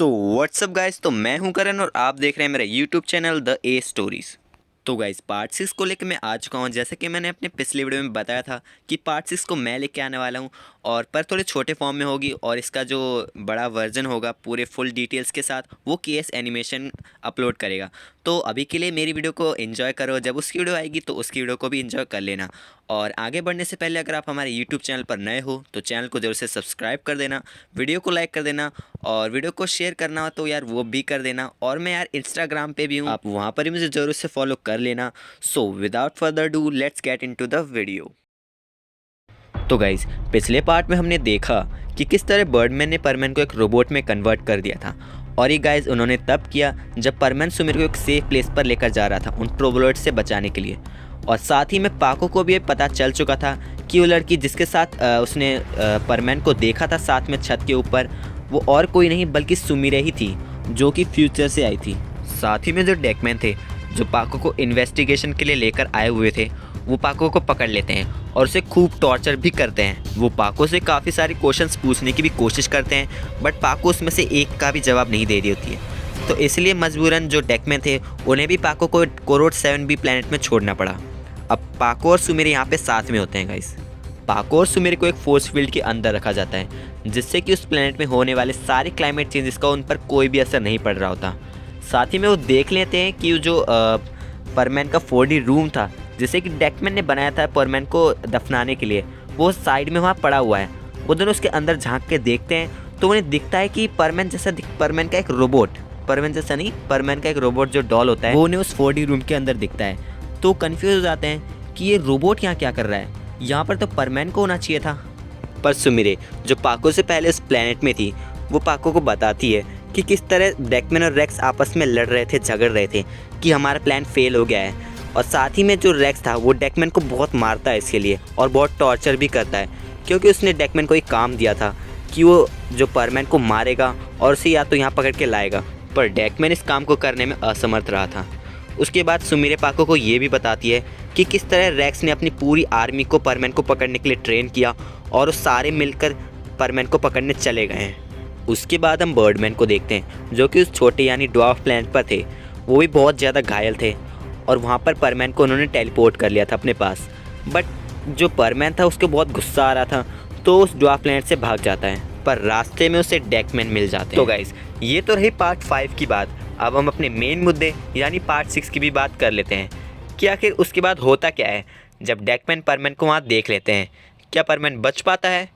So what's up guys, तो मैं हूं करण और आप देख रहे हैं मेरा YouTube channel the A stories. तो गाइस पार्ट 6 को लेकर मैं आ चुका हूं। जैसे कि मैंने अपने पिछले वीडियो में बताया था कि पार्ट 6 को मैं लेके आने वाला हूं, और पर थोड़े छोटे फॉर्म में होगी, और इसका जो बड़ा वर्जन होगा पूरे फुल डिटेल्स के साथ वो केएस एनिमेशन अपलोड करेगा। तो अभी के लिए मेरी वीडियो को एंजॉय करो, जब उसकी वीडियो आएगी तो उसकी वीडियो को भी एंजॉय कर लेना। और आगे बढ़ने से पहले अगर आप हमारे यूट्यूब चैनल पर नए हो तो चैनल को ज़रूर से सब्सक्राइब कर देना, वीडियो को लाइक कर देना, और वीडियो को शेयर करना हो तो यार वो भी कर देना। और मैं यार इंस्टाग्राम पे भी हूँ, आप वहाँ पर भी मुझे ज़रूर से फॉलो कर लेना। So without further do let's get into the video. तो गाइज़ पिछले पार्ट में हमने देखा कि किस तरह बर्डमैन ने परमैन को एक रोबोट में कन्वर्ट कर दिया था, और ये गाइज़ उन्होंने तब किया जब परमैन सुमिर को एक सेफ प्लेस पर लेकर जा रहा था उन ट्रोबोलॉइड से बचाने के लिए। और साथ ही में पाको को भी ये पता चल चुका था कि वो लड़की जिसके साथ उसने परमैन को देखा था साथ में छत के ऊपर, वो और कोई नहीं बल्कि सुमिरे ही थी, जो कि फ्यूचर से आई थी। साथ ही में जो डेकमैन थे जो पाको को इन्वेस्टिगेशन के लिए लेकर आए हुए थे, वो पाको को पकड़ लेते हैं और उसे खूब टॉर्चर भी करते हैं। वो पाको से काफ़ी सारे क्वेश्चंस पूछने की भी कोशिश करते हैं, बट पाको उसमें से एक का भी जवाब नहीं दे रही होती है। तो इसलिए मजबूरन जो डेकमैन थे उन्हें भी पाको को कोरोड 7B प्लैनेट में छोड़ना पड़ा। अब पाको और सुमिर यहाँ पे साथ में होते हैं गाइस। पाको और सुमिर को एक फोर्स फील्ड के अंदर रखा जाता है, जिससे कि उस प्लैनेट में होने वाले सारे क्लाइमेट चेंजेस का उन पर कोई भी असर नहीं पड़ रहा होता। साथ ही में वो देख लेते हैं कि जो परमैन का 4D रूम था जिसे कि डेकमैन ने बनाया था परमैन को दफनाने के लिए, वो साइड में वहाँ पड़ा हुआ है। वो दोनों उसके अंदर झांक के देखते हैं तो उन्हें दिखता है कि परमैन का एक रोबोट, परमैन जैसा नहीं, परमैन का एक रोबोट जो डॉल होता है वो उन्हें उस 4D रूम के अंदर दिखता है। तो कंफ्यूज हो जाते हैं कि ये रोबोट यहाँ क्या कर रहा है, यहाँ पर तो परमैन को होना चाहिए था। पर सुमिरे जो पाको से पहले उस प्लेनेट में थी, वो पाको को बताती है कि किस तरह डेकमैन और रेक्स आपस में लड़ रहे थे, झगड़ रहे थे कि हमारा प्लान फेल हो गया है। और साथ ही में जो रेक्स था वो डेकमैन को बहुत मारता है इसके लिए, और बहुत टॉर्चर भी करता है, क्योंकि उसने डेकमैन को एक काम दिया था कि वो जो परमैन को मारेगा और उसे या तो यहाँ पकड़ के लाएगा, पर डेकमैन इस काम को करने में असमर्थ रहा था। उसके बाद सुमिरे पाको को ये भी बताती है कि किस तरह रेक्स ने अपनी पूरी आर्मी को परमैन को पकड़ने के लिए ट्रेन किया, और वो सारे मिलकर परमैन को पकड़ने चले गए हैं। उसके बाद हम बर्डमैन को देखते हैं, जो कि उस छोटे यानी ड्वार्फ प्लैनेट पर थे। वो भी बहुत ज़्यादा घायल थे, और वहाँ पर परमैन को उन्होंने टेलीपोर्ट कर लिया था अपने पास। बट जो परमैन था उसको बहुत गुस्सा आ रहा था, तो उस ड्वार्फ प्लैनेट से भाग जाता है, पर रास्ते में उसे डेकमैन मिल जाते हैं। तो गाइस ये तो रही पार्ट 5 की बात। अब हम अपने मेन मुद्दे यानी पार्ट 6 की भी बात कर लेते हैं कि आखिर उसके बाद होता क्या है। जब डेकमैन परमैन को वहाँ देख लेते हैं, क्या परमैन बच पाता है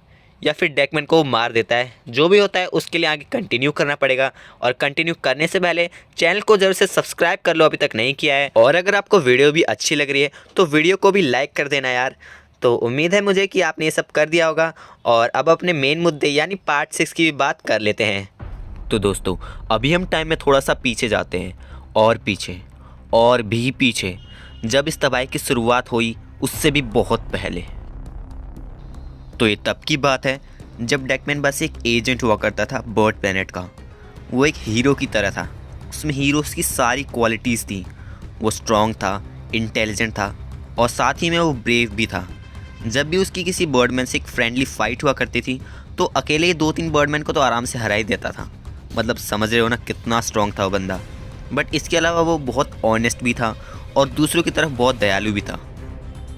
या फिर डेकमैन को मार देता है? जो भी होता है उसके लिए आगे कंटिन्यू करना पड़ेगा, और कंटिन्यू करने से पहले चैनल को ज़रूर से सब्सक्राइब कर लो अभी तक नहीं किया है। और अगर आपको वीडियो भी अच्छी लग रही है तो वीडियो को भी लाइक कर देना यार। तो उम्मीद है मुझे कि आपने ये सब कर दिया होगा। और अब अपने मेन मुद्दे यानी पार्ट 6 की भी बात कर लेते हैं। तो दोस्तों अभी हम टाइम में थोड़ा सा पीछे जाते हैं, और पीछे और भी पीछे, जब इस तबाही की शुरुआत हुई उससे भी बहुत पहले। तो ये तब की बात है जब डेकमैन बस एक एजेंट हुआ करता था बर्ड प्लैनेट का। वो एक हीरो की तरह था, उसमें हीरोज़ की सारी क्वालिटीज़ थी। वो स्ट्रॉन्ग था, इंटेलिजेंट था, और साथ ही में वो ब्रेव भी था। जब भी उसकी किसी बर्डमैन से एक फ्रेंडली फाइट हुआ करती थी तो अकेले ही 2-3 बर्डमैन को तो आराम से हरा ही देता था। मतलब समझ रहे हो ना कितना स्ट्रॉन्ग था वो बंदा। बट इसके अलावा वो बहुत ऑनेस्ट भी था, और दूसरों की तरफ बहुत दयालु भी था।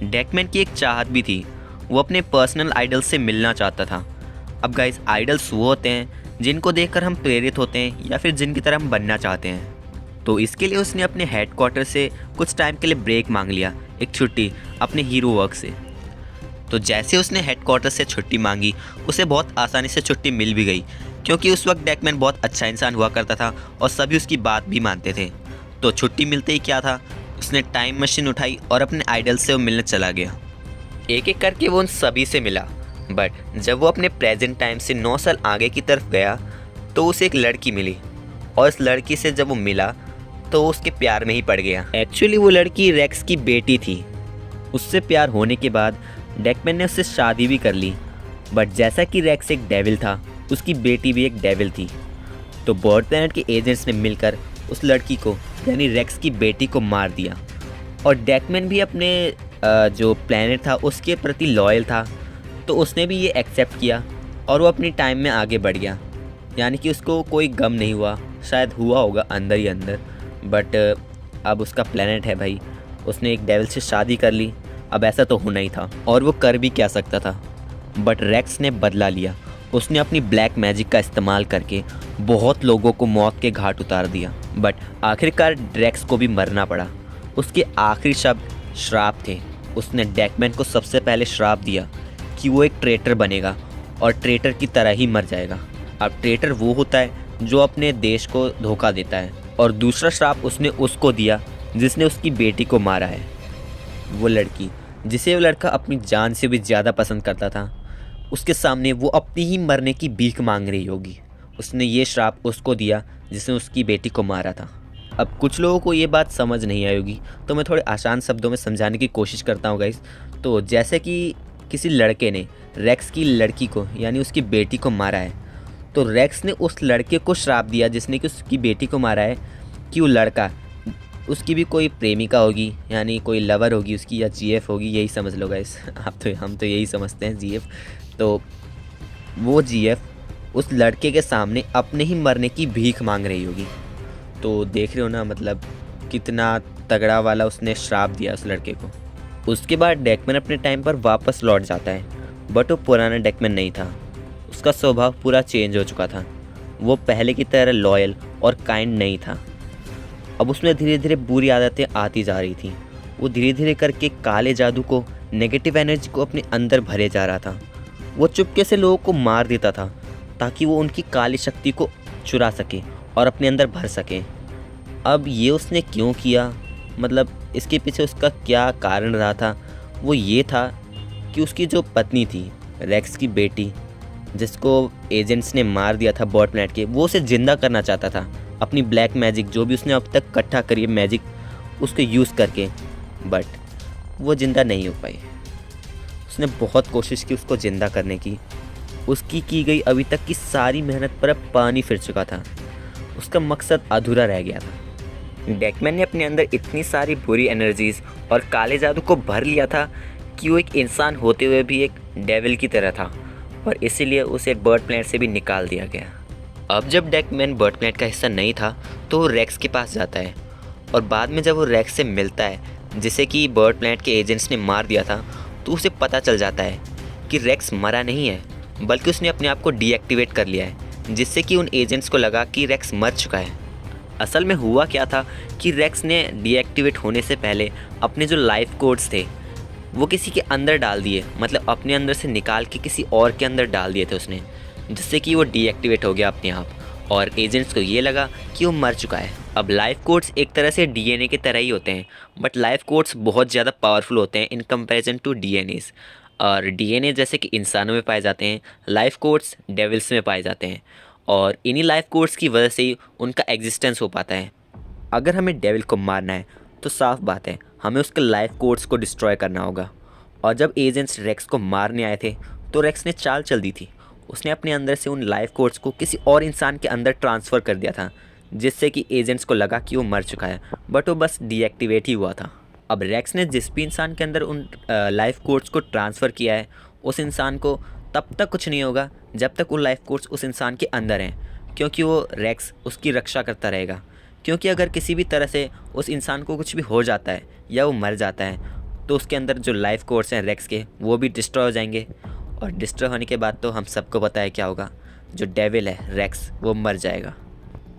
डेकमैन की एक चाहत भी थी, वो अपने पर्सनल आइडल से मिलना चाहता था। अब गाइस आइडल्स वो होते हैं जिनको देखकर हम प्रेरित होते हैं या फिर जिनकी तरह हम बनना चाहते हैं। तो इसके लिए उसने अपने हेडक्वार्टर से कुछ टाइम के लिए ब्रेक मांग लिया, एक छुट्टी अपने हीरो वर्क से। तो जैसे उसने हेडक्वार्टर से छुट्टी मांगी, उसे बहुत आसानी से छुट्टी मिल भी गई, क्योंकि उस वक्त डेकमैन बहुत अच्छा इंसान हुआ करता था और सभी उसकी बात भी मानते थे। तो छुट्टी मिलते ही क्या था, उसने टाइम मशीन उठाई और अपने आइडल से वो मिलने चला गया। एक एक करके वो उन सभी से मिला, बट जब वो अपने प्रेजेंट टाइम से 9 साल आगे की तरफ गया तो उसे एक लड़की मिली, और इस लड़की से जब वो मिला तो वो उसके प्यार में ही पड़ गया। एक्चुअली वो लड़की रेक्स की बेटी थी। उससे प्यार होने के बाद डेकमैन ने उससे शादी भी कर ली, बट जैसा कि रेक्स एक डेविल था, उसकी बेटी भी एक डेविल थी। तो बर्ड प्लैनेट के एजेंट्स ने मिलकर उस लड़की को यानी रेक्स की बेटी को मार दिया, और डेकमैन भी अपने जो प्लैनेट था उसके प्रति लॉयल था, तो उसने भी ये एक्सेप्ट किया और वो अपनी टाइम में आगे बढ़ गया। यानी कि उसको कोई गम नहीं हुआ, शायद हुआ होगा अंदर ही अंदर, बट अब उसका प्लेनेट है भाई, उसने एक डेविल से शादी कर ली, अब ऐसा तो होना ही था और वो कर भी क्या सकता था। बट रेक्स ने बदला लिया, उसने अपनी ब्लैक मैजिक का इस्तेमाल करके बहुत लोगों को मौत के घाट उतार दिया। बट आखिरकार रेक्स को भी मरना पड़ा। उसके आखिरी शब्द श्राप थे। उसने डेकमैन को सबसे पहले श्राप दिया कि वो एक ट्रेटर बनेगा और ट्रेटर की तरह ही मर जाएगा। अब ट्रेटर वो होता है जो अपने देश को धोखा देता है, और दूसरा श्राप उसने उसको दिया जिसने उसकी बेटी को मारा है। वो लड़की जिसे वो लड़का अपनी जान से भी ज़्यादा पसंद करता था, उसके सामने वो अपनी ही मरने की भीख मांग रही होगी। उसने ये श्राप उसको दिया जिसने उसकी बेटी को मारा था। अब कुछ लोगों को ये बात समझ नहीं आई होगी, तो मैं थोड़े आसान शब्दों में समझाने की कोशिश करता हूँ गाइस। तो जैसे कि किसी लड़के ने रेक्स की लड़की को यानी उसकी बेटी को मारा है, तो रेक्स ने उस लड़के को श्राप दिया जिसने कि उसकी बेटी को मारा है कि वो लड़का, उसकी भी कोई प्रेमिका होगी, यानी कोई लवर होगी उसकी, या जीएफ होगी, यही समझ लो गाइस। हम तो यही समझते हैं जीएफ। तो वो जीएफ उस लड़के के सामने अपने ही मरने की भीख मांग रही होगी। तो देख रहे हो ना, मतलब कितना तगड़ा वाला उसने श्राप दिया उस लड़के को। उसके बाद डेकमैन अपने टाइम पर वापस लौट जाता है, बट वो पुराना डेकमैन नहीं था। उसका स्वभाव पूरा चेंज हो चुका था। वो पहले की तरह लॉयल और काइंड नहीं था। अब उसमें धीरे धीरे बुरी आदतें आती जा रही थी। वो धीरे धीरे करके काले जादू को, नेगेटिव एनर्जी को अपने अंदर भरे जा रहा था। वो चुपके से लोगों को मार देता था ताकि वो उनकी काली शक्ति को चुरा सके और अपने अंदर भर सके। अब ये उसने क्यों किया, मतलब इसके पीछे उसका क्या कारण रहा था, वो ये था कि उसकी जो पत्नी थी, रेक्स की बेटी, जिसको एजेंट्स ने मार दिया था बॉट प्लैनेट के, वो उसे ज़िंदा करना चाहता था अपनी ब्लैक मैजिक, जो भी उसने अब तक इकट्ठा करी है मैजिक, उसको यूज़ करके। बट वो ज़िंदा नहीं हो पाई। उसने बहुत कोशिश की उसको ज़िंदा करने की। उसकी की गई अभी तक की सारी मेहनत पर अब पानी फिर चुका था। उसका मकसद अधूरा रह गया था। डेकमैन ने अपने अंदर इतनी सारी बुरी एनर्जीज और काले जादू को भर लिया था कि वो एक इंसान होते हुए भी एक डेविल की तरह था, और इसीलिए उसे बर्ड प्लैनेट से भी निकाल दिया गया। अब जब डेकमैन बर्ड प्लैनेट का हिस्सा नहीं था, तो वो रेक्स के पास जाता है, और बाद में जब वो रेक्स से मिलता है, जिसे कि बर्ड प्लैनेट के एजेंट्स ने मार दिया था, तो उसे पता चल जाता है कि रेक्स मरा नहीं है, बल्कि उसने अपने आप को डीएक्टिवेट कर लिया है, जिससे कि उन एजेंट्स को लगा कि रेक्स मर चुका है। असल में हुआ क्या था कि रेक्स ने डीएक्टिवेट होने से पहले अपने जो लाइफ कोड्स थे वो किसी के अंदर डाल दिए, मतलब अपने अंदर से निकाल के किसी और के अंदर डाल दिए थे उसने, जिससे कि वो डीएक्टिवेट हो गया अपने आप, और एजेंट्स को ये लगा कि वो मर चुका है। अब लाइफ कोड्स एक तरह से डीएनए की तरह ही होते हैं, बट लाइफ कोड्स बहुत ज़्यादा पावरफुल होते हैं इन कंपैरिजन टू डीएनएस। और डीएनए जैसे कि इंसानों में पाए जाते हैं, लाइफ कोड्स डेविल्स में पाए जाते हैं, और इन्हीं लाइफ कोड्स की वजह से ही उनका एग्जिस्टेंस हो पाता है। अगर हमें डेविल को मारना है तो साफ बात है हमें उसके लाइफ कोड्स को डिस्ट्रॉय करना होगा। और जब एजेंट्स रेक्स को मारने आए थे, तो रेक्स ने चाल चल दी थी। उसने अपने अंदर से उन लाइफ कोड्स को किसी और इंसान के अंदर ट्रांसफ़र कर दिया था, जिससे कि एजेंट्स को लगा कि वो मर चुका है, बट वो बस डीएक्टिवेट ही हुआ था। अब रेक्स ने जिस भी इंसान के अंदर उन लाइफ कोड्स को ट्रांसफ़र किया है, उस इंसान को तब तक कुछ नहीं होगा जब तक वो लाइफ कोड्स उस इंसान के अंदर हैं, क्योंकि वो रेक्स उसकी रक्षा करता रहेगा। क्योंकि अगर किसी भी तरह से उस इंसान को कुछ भी हो जाता है या वो मर जाता है, तो उसके अंदर जो लाइफ कोड्स हैं रेक्स के, वो भी डिस्ट्रॉय हो जाएंगे, और डिस्ट्रॉय होने के बाद तो हम सबको पता है क्या होगा, जो डेविल है रेक्स वो मर जाएगा।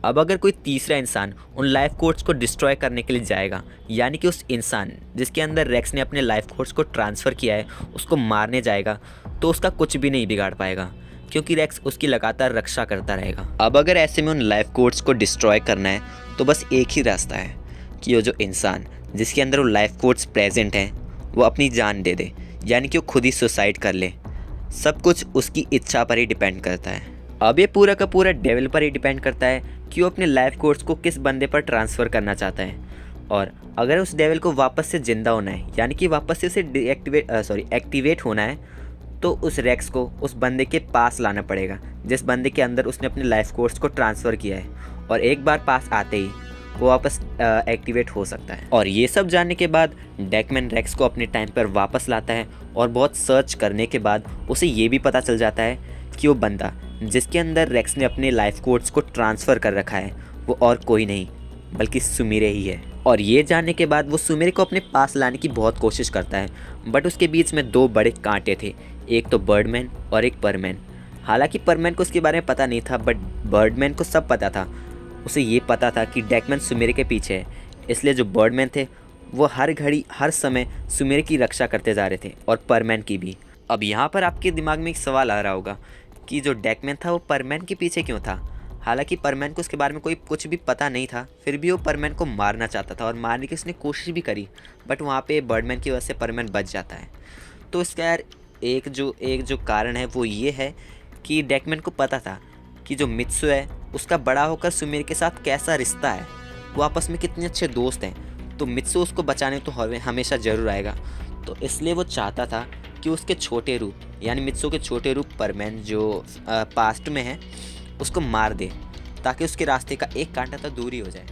अब अगर कोई तीसरा इंसान उन लाइफ कोड्स को डिस्ट्रॉय करने के लिए जाएगा, यानी कि उस इंसान जिसके अंदर रेक्स ने अपने लाइफ कोड्स को ट्रांसफ़र किया है उसको मारने जाएगा, तो उसका कुछ भी नहीं बिगाड़ पाएगा, क्योंकि रेक्स उसकी लगातार रक्षा करता रहेगा। अब अगर ऐसे में उन लाइफ कोड्स को डिस्ट्रॉय करना है, तो बस एक ही रास्ता है कि वो जो इंसान जिसके अंदर वो लाइफ कोड्स प्रेजेंट हैं वो अपनी जान दे दे, यानी कि वो खुद ही सुसाइड कर ले। सब कुछ उसकी इच्छा पर ही डिपेंड करता है। अब ये पूरा का पूरा डेविल पर ही डिपेंड करता है कि वो अपने लाइफ कोड्स को किस बंदे पर ट्रांसफ़र करना चाहता है। और अगर उस डेविल को वापस से ज़िंदा होना है, यानी कि वापस से उसे एक्टिवेट होना है, तो उस रेक्स को उस बंदे के पास लाना पड़ेगा जिस बंदे के अंदर उसने अपने लाइफ कोड्स को ट्रांसफ़र किया है, और एक बार पास आते ही वो वापस एक्टिवेट हो सकता है। और ये सब जानने के बाद डेकमैन रेक्स को अपने टाइम पर वापस लाता है, और बहुत सर्च करने के बाद उसे ये भी पता चल जाता है कि वो बंदा जिसके अंदर रेक्स ने अपने लाइफ कोड्स को ट्रांसफ़र कर रखा है वो और कोई नहीं बल्कि सुमिरे ही है। और ये जानने के बाद वो सुमिरे को अपने पास लाने की बहुत कोशिश करता है, बट उसके बीच में दो बड़े कांटे थे, एक तो बर्डमैन और एक परमैन। हालांकि परमैन को उसके बारे में पता नहीं था, बट बर्डमैन को सब पता था। उसे ये पता था कि डेकमैन सुमिरे के पीछे है, इसलिए जो बर्डमैन थे वो हर घड़ी हर समय सुमिरे की रक्षा करते जा रहे थे और परमैन की भी। अब यहाँ पर आपके दिमाग में एक सवाल आ रहा होगा कि जो डेकमैन था वो परमैन के पीछे क्यों था। हालांकि परमैन को उसके बारे में कोई कुछ भी पता नहीं था, फिर भी वो परमैन को मारना चाहता था और मारने की उसने कोशिश भी करी, बट वहाँ पे बर्डमैन की वजह से परमैन बच जाता है। तो इसका यार एक जो कारण है वो ये है कि डेकमैन को पता था कि जो मित्सु है उसका बड़ा होकर सुमिरे के साथ कैसा रिश्ता है, वो आपस में कितने अच्छे दोस्त हैं, तो मित्सु उसको बचाने तो हमेशा ज़रूर आएगा। तो इसलिए वो चाहता था कि उसके छोटे रूप यानी मित्सु के छोटे रूप परमैन जो पास्ट में है उसको मार दे, ताकि उसके रास्ते का एक कांटा तो दूर ही हो जाए।